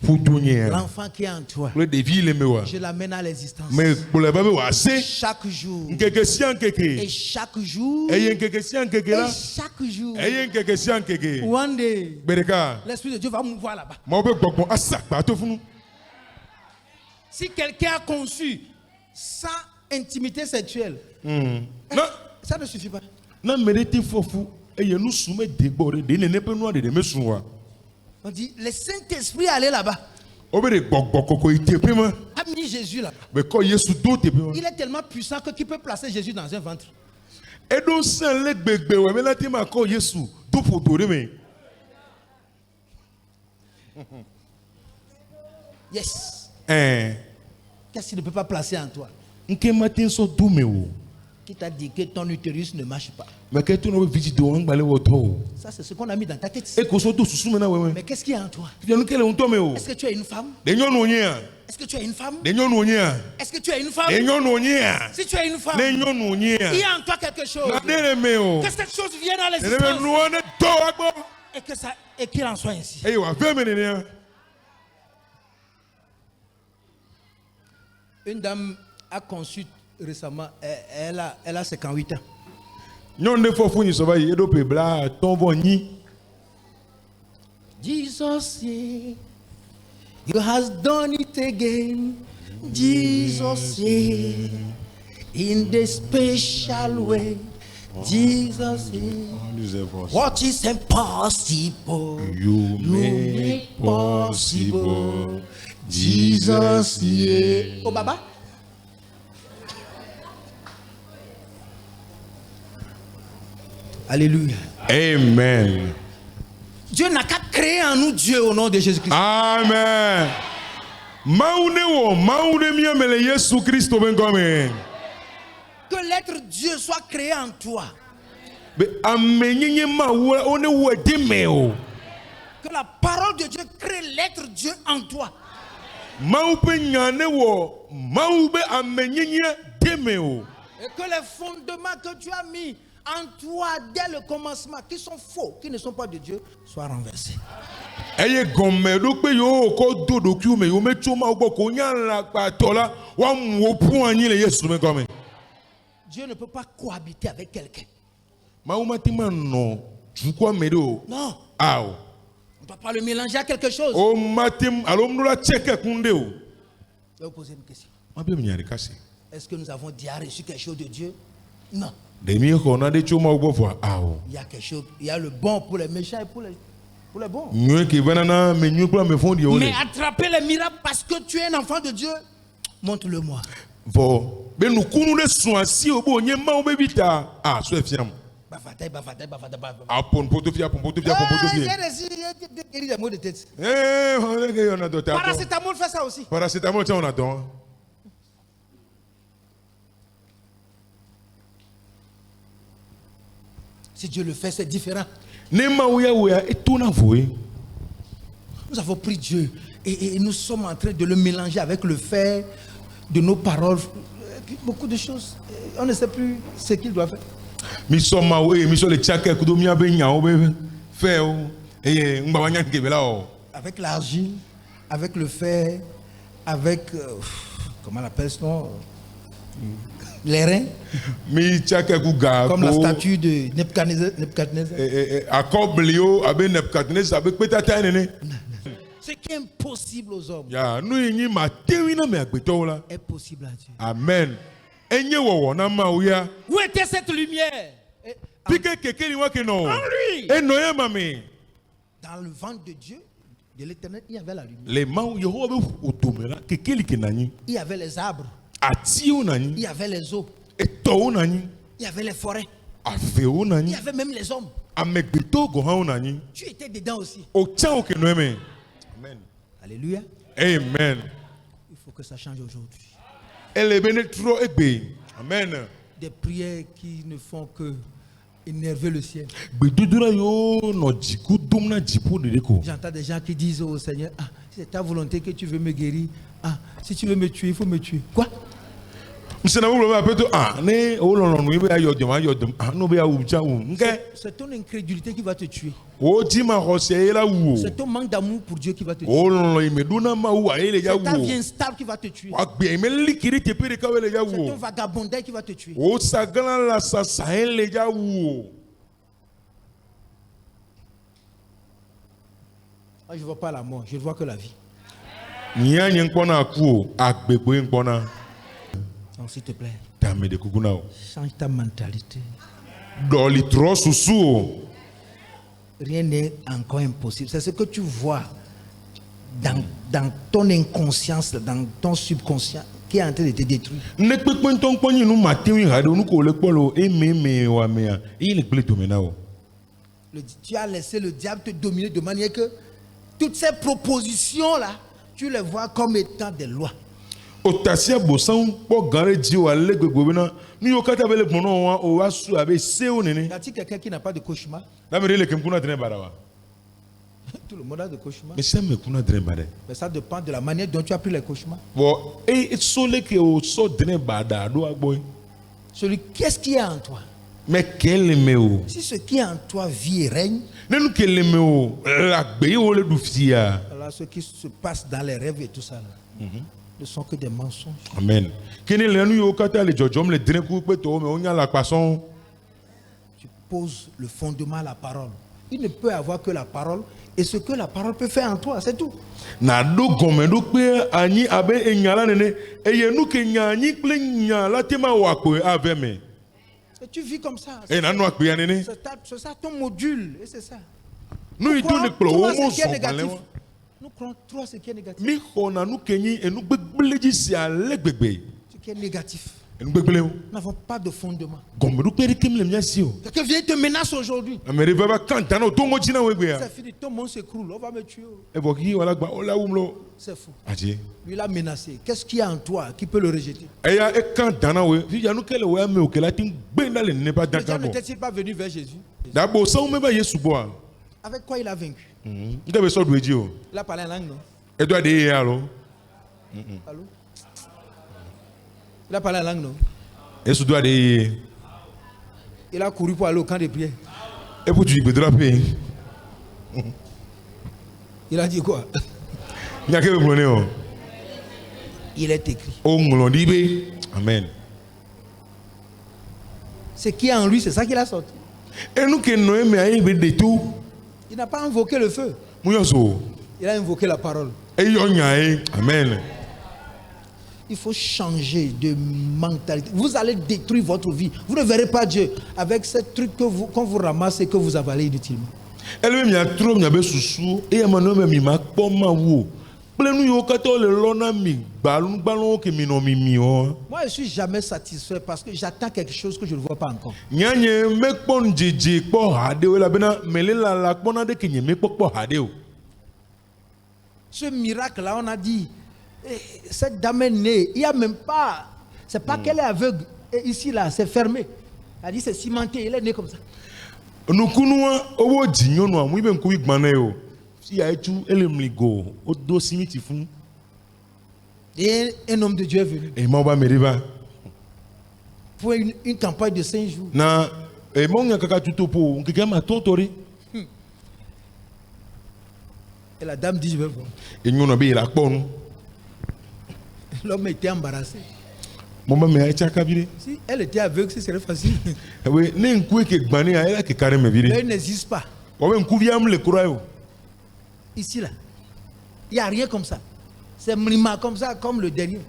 B: Futunye.
A: l'enfant qui est en toi,
B: Le devi le mewa.
A: je l'amène à l'existence.
B: Mais pour le bébé wa se
A: Chaque jour.
B: nkeke si
A: Et
B: nkeke.
A: chaque jour.
B: Eye nkeke si nkeke
A: Et
B: la.
A: chaque jour.
B: Eye nkeke si nkeke.
A: One day,
B: Bereka.
A: l'Esprit de Dieu va mouvoir là-bas.
B: Mo be gbogbo asakpa to funu.
A: Si quelqu'un a conçu sans intimité sexuelle,
B: Na
A: ça ne suffit pas.
B: na merete fofu eye nu sume de gbore de nene pe nu de me sunwa.
A: On dit, le Saint-Esprit est allé là-bas.
B: Obe de gbogbo koko ite pe ma.
A: A mis Jésus là-bas.
B: Be ko Yesu do te pe ma.
A: Il est tellement puissant que qui peut placer Jésus dans un ventre.
B: E do san le gbegbe we me la te ma ko Yesu do fodore me.
A: Yes.
B: Eh.
A: Qu'est-ce qu'il ne peut pas placer en toi?
B: Nke matin so do me o.
A: qui t'a dit que ton utérus ne marche pas.
B: Mais que tu n'as pas visité un balai auto.
A: Ça, c'est ce qu'on a mis dans ta tête.
B: Et que ce soit sous maintenant, ouais.
A: Mais qu'est-ce qu'il y a en toi?
B: Tu viens quel est ton méo?
A: Est-ce que tu es une femme?
B: Des gens n'ont rien.
A: Est-ce que tu es une femme?
B: Des gens n'ont rien.
A: Est-ce que tu es une femme?
B: Des gens n'ont rien.
A: Si tu es une femme,
B: Des gens n'ont rien.
A: il y a en toi quelque chose. Que cette chose vienne à l'existence. Et qu'il en soit ainsi. Une dame a conçu récemment, elle a 58 ans. Jesus, yeah, you has done it again. Jesus, yeah, in the special way. Jesus, yeah, what is impossible,
B: you make possible.
A: Jesus, yeah. Oh, Baba. Alléluia.
B: Amen.
A: Dieu n'a qu'à créer en nous Dieu au nom de Jésus-Christ.
B: Amen.
A: Que l'être Dieu soit créé en toi. Que la parole de Dieu crée l'être Dieu en toi. Et que les fondements que tu as mis en toi dès le commencement, qui sont faux, qui ne sont pas de Dieu, soient renversés. Dieu ne peut pas cohabiter avec quelqu'un. Non. On ne doit pas le mélanger à quelque chose. Je vais vous poser une question. Est-ce que nous avons déjà reçu quelque chose de Dieu? Non. Il y a quelque chose. Il y a le bon pour les méchants et pour les bons. Mais attraper les miracles parce que tu es un enfant de Dieu, montre-le-moi. J'ai des mots de tête. Paracétamol fait ça aussi.
B: Paracétamol, on attend.
A: Si Dieu le fait, c'est différent. Nous avons pris Dieu et nous sommes en train de le mélanger avec le fait de nos paroles. Beaucoup de choses. On ne sait plus ce qu'il doit faire. Avec l'argile, avec le fer, avec comment on appelle ce nom, les reins, comme la statue de Nebuchadnezzar. Ce qui est impossible aux hommes est possible à Dieu.
B: Amen.
A: Où était cette lumière? En lui. Dans le ventre de Dieu, de l'Éternel, il y avait la lumière. Il y avait les arbres. Il y avait les eaux. Il y avait les forêts. Il y avait même les hommes. Tu étais dedans aussi.
B: Amen.
A: Alléluia.
B: Amen.
A: Il faut que ça change aujourd'hui.
B: Amen.
A: Des prières qui ne font que énerver le ciel. J'entends des gens qui disent au Seigneur, ah, si c'est ta volonté que tu veux me guérir, ah, si tu veux me tuer, il faut me tuer. Quoi? C'est ton incrédulité qui va te tuer. C'est ton manque d'amour pour Dieu qui va te tuer. C'est ta vie instable qui va te tuer. C'est ton vagabondage qui va te tuer. Je ne vois pas la mort, je ne vois que la vie. Donc s'il te plaît, change ta mentalité. Rien n'est encore impossible. C'est ce que tu vois dans ton inconscience, dans ton subconscient, qui est en train de te détruire. Tu as laissé le diable te dominer de manière que toutes ces propositions-là, tu les vois comme étant des lois.
B: Otasia bosan po gare di o ale gbegbe bena mi o kata bele gbono wa o wa su abe seu nini.
A: Y a-t-il quelqu'un qui n'a pas de cauchemar?
B: La mere le kem kuna dren barawa.
A: Tout le monde a des cauchemars.
B: Mais ça me kuna dren bade.
A: Mais ça dépend de la manière dont tu as pris les cauchemars.
B: Bon, et so le ke o so dren bada do agboy.
A: Celui, qu'est-ce qui est en toi?
B: Mais quel me o?
A: Si ce qui est en toi vit et règne,
B: Nenu quel me o? La gbe o le du fia.
A: alors ce qui se passe dans les rêves et tout ça là, ne sont que des mensonges.
B: Amen. Kini le nu yo kata le jojom le dren ku pe to me onya la pason.
A: Tu poses le fondement à la parole. Il ne peut avoir que la parole et ce que la parole peut faire en toi, c'est tout.
B: Na do gome do pe anyi abe enyala nene eye nu ke nyanyi ple nyala tema wa pe ave me.
A: Et tu vis comme ça.
B: E na no akpe ya nene.
A: C'est ça ton module et c'est ça.
B: Nu ido ne kplo
A: Crois
B: o mo
A: ce qui est
B: so
A: négatif.
B: bale.
A: Nous croyons trop ce qui est négatif.
B: Mi khona nu kenyi enu gbegbeleji si ale gbegbe.
A: Ce qui est négatif.
B: Enu gbegbele o.
A: Nous n'avons pas de fondement.
B: Gome do pe kem le miasi o.
A: Quelqu'un vient te menace aujourd'hui.
B: Amere baba kanta no tongo jina we gbe ya.
A: C'est fini, ton monde s'écroule, on va me tuer.
B: E bo ki wala gba o la wumlo.
A: C'est fou.
B: Aje.
A: Lui, il a menacé. Qu'est-ce qu'il y a en toi qui peut le rejeter?
B: E ya e kanta na we. Fi ya nu kele we ame o kela tin gbe na le ne ba
A: Déjà,
B: danka bo.
A: n'était-il pas venu vers Jésus?
B: Dabo sa o me ba Yesu bo a.
A: Avec quoi il a vaincu?
B: Nde be so do eji o.
A: Il a parlé en langue, non?
B: E do ade ye alo.
A: Allô? Il a parlé en langue, non?
B: Yesu do ade ye.
A: Il a couru pour aller au camp de prière.
B: E po tu gbe drape.
A: Il a dit quoi?
B: Nya ke be blone o.
A: Il est écrit.
B: O nglo di be. Amen.
A: Ce qui est en lui, c'est ça qu'il a sorti.
B: E nu ke no e me ayi be de tout.
A: Il n'a pas invoqué le feu.
B: Mu yo so.
A: Il a invoqué la parole.
B: E yo nya e. Amen.
A: Il faut changer de mentalité. Vous allez détruire votre vie. Vous ne verrez pas Dieu avec ces trucs qu'on vous ramasse et que vous avalez inutilement.
B: Ele me mia tro mia be susu e ma no me mi ma po ma wo. Ple nu yo kata le lona mi gbalun ke mi no mi o.
A: Moi, je suis jamais satisfait parce que j'attends quelque chose que je ne vois pas encore.
B: Nyanye me kpon jeje kpo hade o la bena mele la kpona de ke nye me kpo hade o.
A: Ce miracle-là, on a dit, cette dame est née. Il n'y a même pas. C'est pas qu'elle est aveugle. Et ici, là, c'est fermé. Elle a dit, c'est cimenté. Elle est née comme ça.
B: Nu kunua owo jinyo no amu ibe nku igbana o. Si ya etu ele mligo o do simiti fun.
A: Et un homme de Dieu est venu
B: E ma ba meriba.
A: pour une campagne de 5 jours.
B: Na e mo nya kaka tutopo nkeke ma tontori.
A: Et la dame dit, je vais voir.
B: E nyono be la kponu.
A: L'homme était embarrassé.
B: Mo ba me acha kabire.
A: Si elle était aveugle, ce serait facile.
B: We ne nku ke gbani a ela ke kare me bire.
A: Mais elle n'existe pas.
B: O be nku viam le kura yo.
A: Ici, là. Il n'y a rien comme ça. C'est mlima comme ça, comme le dernier.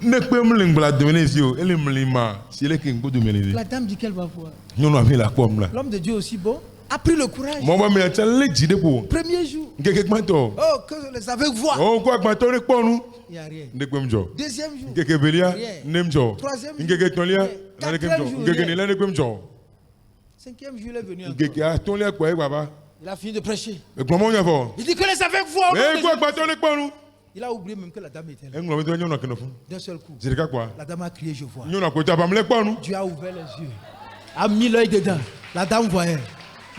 B: Ne pe mlingla de menezi o, ele mlima, si ele ke ngodo menezi.
A: La dame dit qu'elle va voir.
B: Nyono a la kpom la.
A: L'homme de Dieu aussi bon a pris le courage.
B: Mo ba me acha le jide po.
A: Premier jour.
B: Nkeke gbanto.
A: Oh, que les aveugles voient.
B: O ko gbanto re kponu.
A: Il n'y a rien.
B: Ne kwemjo.
A: Deuxième jour.
B: Nkeke belia
A: Rien.
B: nemjo.
A: Troisième jour.
B: Nkeke tonlia
A: Rien.
B: na ne
A: Quatrième
B: kwemjo.
A: jour,
B: Nkeke
A: rien.
B: ne la ne kwemjo.
A: Cinquième jour, il est venu encore.
B: Nkeke a tonlia kwa e baba.
A: Il a fini de prêcher.
B: E gbomo nya fo.
A: Il dit que les aveugles voient. au nom
B: E
A: de
B: ko
A: Jésus.
B: gbanto le kponu.
A: Il a oublié même que la dame était là.
B: E nglo mi to nyono kenofu.
A: D'un seul coup,
B: Zirika kwa.
A: la dame a crié, je vois.
B: Nyono ko ta bam le kponu.
A: Dieu a ouvert les yeux. A mis l'œil dedans. La dame voyait.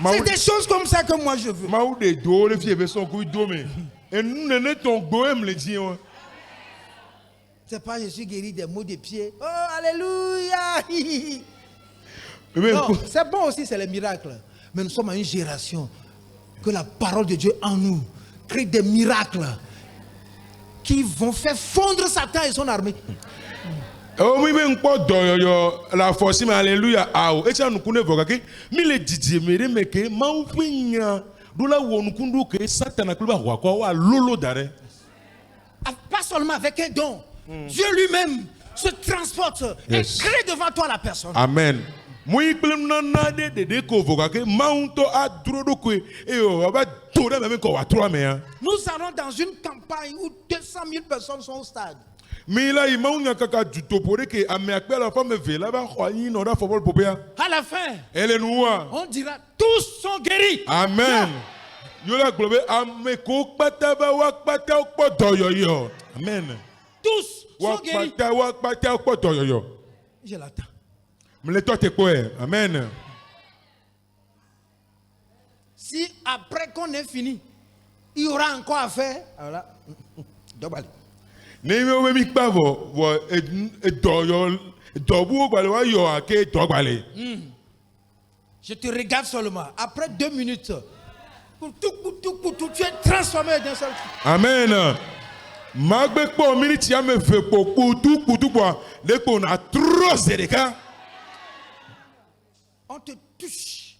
A: C'est des choses comme ça que moi je veux.
B: Ma ou de do le fie be son ku do me. E nu ne ne ton gbo em le ji won.
A: C'est pas je suis guéri des maux des pieds. Oh, alléluia.
B: E be
A: Non,
B: nku.
A: c'est bon aussi, c'est les miracles. Mais nous sommes à une génération que la parole de Dieu en nous crée des miracles qui vont faire fondre Satan et son armée.
B: O mi be npo doyoyo la force me hallelujah awo. E cha nuku ne voka ke mi le didi mere me ke ma u pinya. Do la wo nuku ndu ke Satan akluba wa kwa wa lolo dare.
A: Pas seulement avec un don. Dieu lui-même se transporte
B: Yes.
A: et crée devant toi la personne.
B: Amen. Moi plem na de ko voka ke maunto a duro do ko e o ba to da me ko wa tro me ya.
A: Nous allons dans une campagne où 200 000 personnes sont au stade.
B: Mi la i maunya kaka du topore ke ame akpe la femme ve la ba khoyi no da football popea.
A: À la fin,
B: Elle noua.
A: on dira tous sont guéris.
B: Amen. Yo la globe ame ko pata ba wa pata o po doyoyo. Amen.
A: tous sont guéris. Je l'attends.
B: Amen.
A: Si après qu'on ait fini, il y aura encore à faire, alors là, double. Je te regarde seulement. Après 2 minutes, pour tout, tu es transformé d'un seul coup.
B: Amen.
A: On te touche,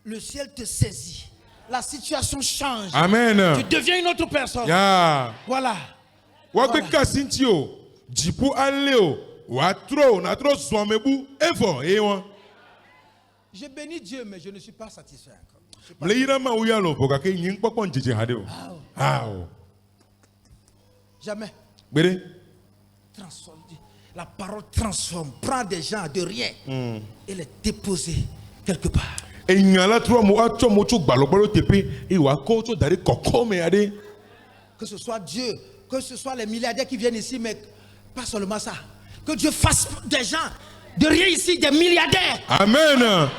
A: le ciel te saisit, la situation change.
B: Amen.
A: Tu deviens une autre personne.
B: Yeah.
A: Voilà. Je bénis Dieu, mais je ne suis pas satisfait encore. Jamais. Transforme. La parole transforme, prend des gens de rien et les déposer quelque part. Que ce soit Dieu, que ce soit les milliardaires qui viennent ici, mais pas seulement ça. Que Dieu fasse des gens de rien ici, des milliardaires.
B: Amen.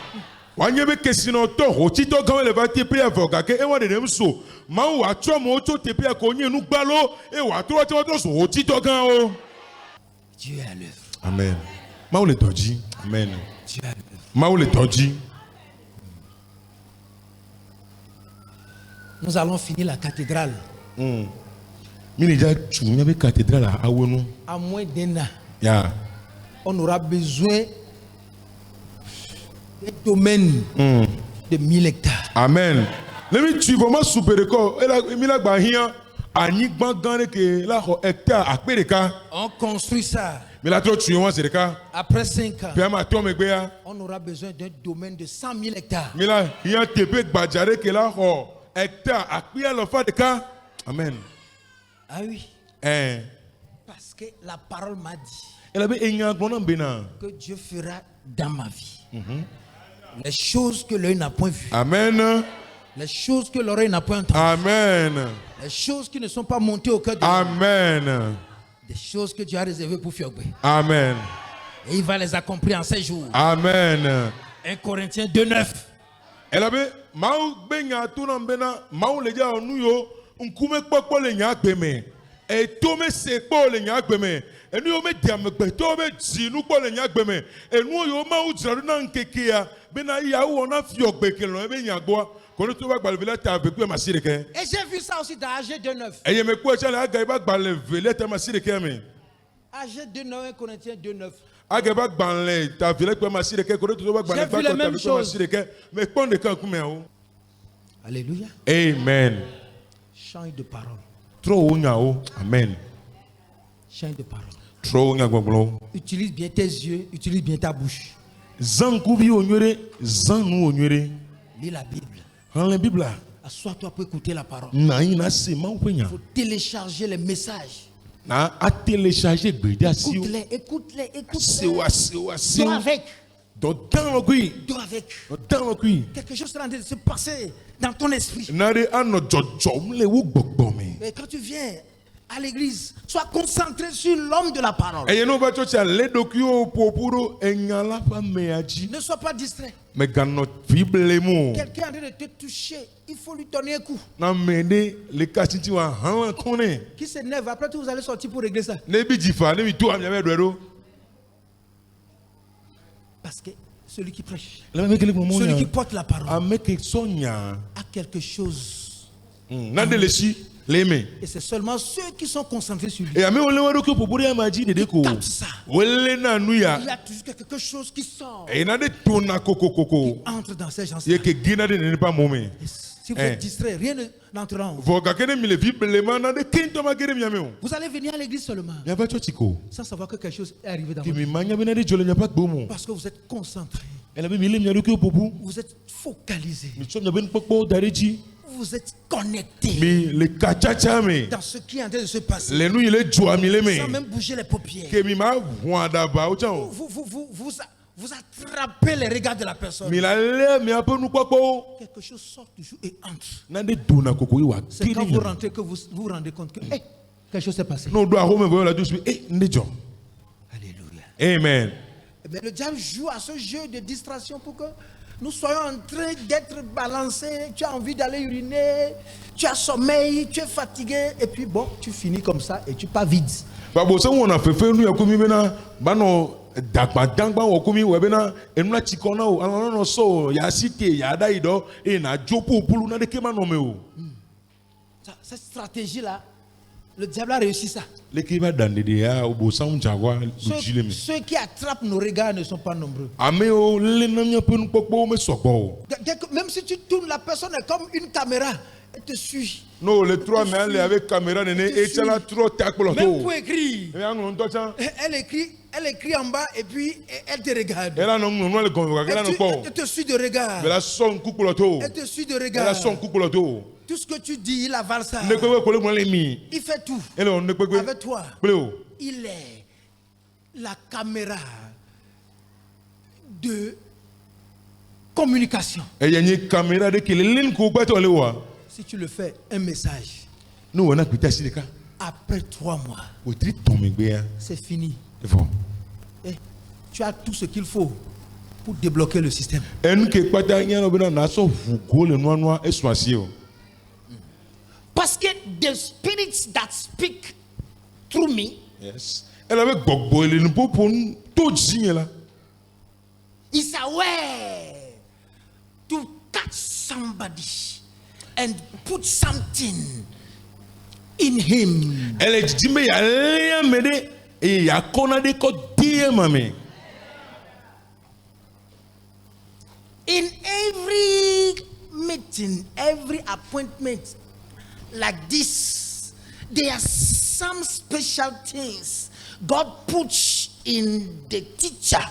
A: Dieu est à l'œuvre.
B: Amen. Amen.
A: Dieu est à l'œuvre. Nous allons finir la cathédrale. À moins d'un an, on aura besoin d'un domaine de 1000 hectares.
B: Amen.
A: On construit ça. Après 5 ans, on aura besoin d'un domaine de 100 000 hectares.
B: Amen.
A: Ah oui. Parce que la parole m'a dit que Dieu fera dans ma vie les choses que l'œil n'a point vues.
B: Amen.
A: Les choses que l'oreille n'a point entendues.
B: Amen.
A: Les choses qui ne sont pas montées au cœur de
B: Amen.
A: Des choses que Dieu a réservées pour Fiogbe.
B: Amen.
A: Et il va les accomplir en 7 jours.
B: Amen.
A: 1 Corinthiens 2:9. Et j'ai vu ça aussi dans AG 2:9. AG 2:9, 1 Corinthiens 2:9. J'ai vu les mêmes choses. Alléluia.
B: Amen.
A: Change de parole.
B: Amen.
A: Change de parole.
B: Utilise
A: Utilise bien tes yeux, utilise bien ta bouche. Lis la Bible. Assois-toi pour écouter la parole. Il faut télécharger les messages. Écoute-les. Dors avec. Dors avec. Quelque chose est en train de se passer dans ton esprit. Et quand tu viens à l'église, sois concentré sur l'homme de la parole. Ne sois pas distrait. Quelqu'un est en train de te toucher, il faut lui donner un coup. Qui s'énerve, après tout vous allez sortir pour régler ça. Parce que celui qui prêche, celui qui porte la parole a quelque chose. Et c'est seulement ceux qui sont concentrés sur lui qui captent ça. Il y a toujours quelque chose qui sort, qui entre dans ces gens-là. Si vous êtes distrait, rien n'entrera en vous. Vous allez venir à l'église seulement sans savoir que quelque chose est arrivé dans votre vie. Parce que vous êtes concentré. Vous êtes focalisé. Vous êtes connecté dans ce qui est en train de se passer. Sans même bouger les paupières. Vous attrapez les regards de la personne. Quelque chose sort toujours et entre. C'est quand vous rentrez que vous vous rendez compte que quelque chose s'est passé.
B: No do ahome voyo la douce. Ndejo.
A: Alléluia.
B: Amen.
A: Mais le diable joue à ce jeu de distraction pour que nous soyons en train d'être balancés. Tu as envie d'aller uriner, tu as sommeil, tu es fatigué, et puis bon, tu finis comme ça et tu pars vide.
B: Babo se wona fefe nu yakomi bena bano dagba wokomi webena enuna chikona o alano no so ya site ya daido na jopo pulu na de kema no me o.
A: Cette stratégie-là, le diable a réussi ça.
B: Le kiba dandede ya obosa unjagwa ujile.
A: Ceux qui attrapent nos regards ne sont pas nombreux.
B: Ameo le namya penu pokpo me sokbo.
A: Même si tu tournes, la personne est comme une caméra. Elle te suit.
B: Non, les trois mais elle avec caméra nene et tu as trop takpolo.
A: Même pour écrire. Elle écrit en bas et puis elle te regarde. Elle te suit de regard. Elle te suit de regard. Tout ce que tu dis, il avale ça. Il fait tout. Avec toi. Il est la caméra de communication. Si tu le fais, un message. Après 3 mois, c'est fini. Et tu as tout ce qu'il faut pour débloquer le système. Parce que the spirits that speak through me,
B: yes,
A: is aware to catch somebody and put something in him. In every meeting, every appointment like this, there are some special things God puts in the teacher.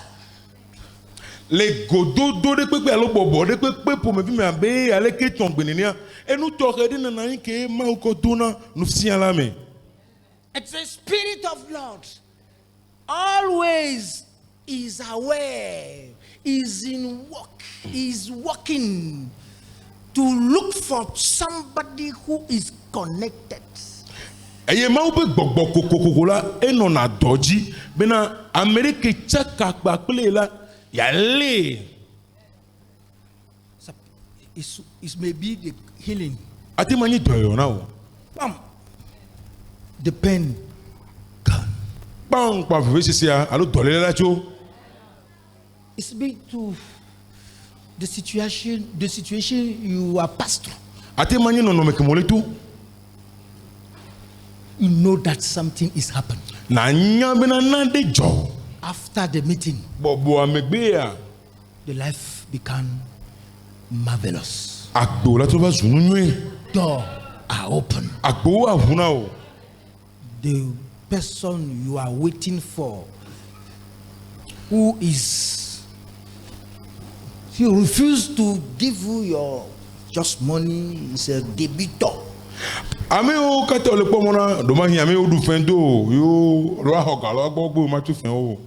B: Les gododo de pepe alo bobo de pepe pour me vime abe ale ke tongbenenia enu tokedi na nan ke ma ukoduna nufsiala me.
A: It's the Spirit of Lord always is aware, is in work, is working to look for somebody who is connected.
B: Eye ma ube gbogbo kokoko la eno na doji bena America chaka kpakple la yale.
A: It may be the healing.
B: Ati mani doyo na o.
A: Bam. The pain gone.
B: Bang pa vivesisia alo dole la cho.
A: It's been to the situation you are passed through.
B: Ati mani no me kemoletu.
A: You know that something is happening.
B: Na nya bena na de jo.
A: After the meeting,
B: Bobo amegbe ya.
A: The life began marvelous.
B: Agbo la to ba zunu nwe.
A: Doors are open.
B: Agbo wa huna o.
A: The person you are waiting for, who is, he refused to give you your just money, is a debitor.
B: Ame o kata ole pomona do ma hi ame o du fendo yo ro ahogalo agbogbo ma tu fen o.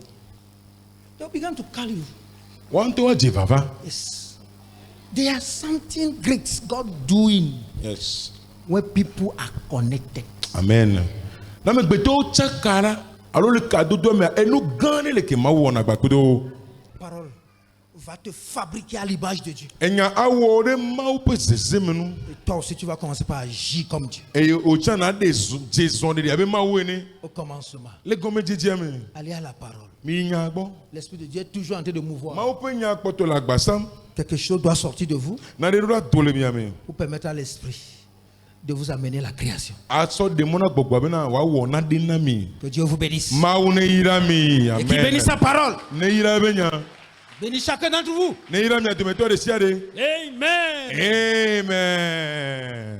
A: They began to call you.
B: Want to aje baba?
A: Yes. There is something great God doing.
B: Yes.
A: Where people are connected.
B: Amen. Na me gbeto chakara alo le kado do me enu gan le ke ma wo na gbakudo.
A: Parole va te fabriquer à l'image de Dieu.
B: Enya awo de ma o pe zezemenu.
A: Et toi aussi tu vas commencer par agir comme Dieu.
B: E o chana de jason de abe ma wo ni.
A: Au commencement.
B: Le gome jeje me.
A: Allez à la parole.
B: Mi nya gbo.
A: L'esprit de Dieu est toujours en train de mouvoir.
B: Ma o pe nya poto la gbasam.
A: Quelque chose doit sortir de vous.
B: Na de do tole mi ame.
A: Pour permettre à l'esprit de vous amener la création.
B: Aso de mona gbogbo abe na wa wo na de na mi.
A: Que Dieu vous bénisse.
B: Ma o ne ira mi. Amen.
A: Et qui bénisse sa parole.
B: Ne ira benya.
A: Bénis chacun d'entre vous.
B: Ne ira mi atumeto de siade.
A: Amen.
B: Amen.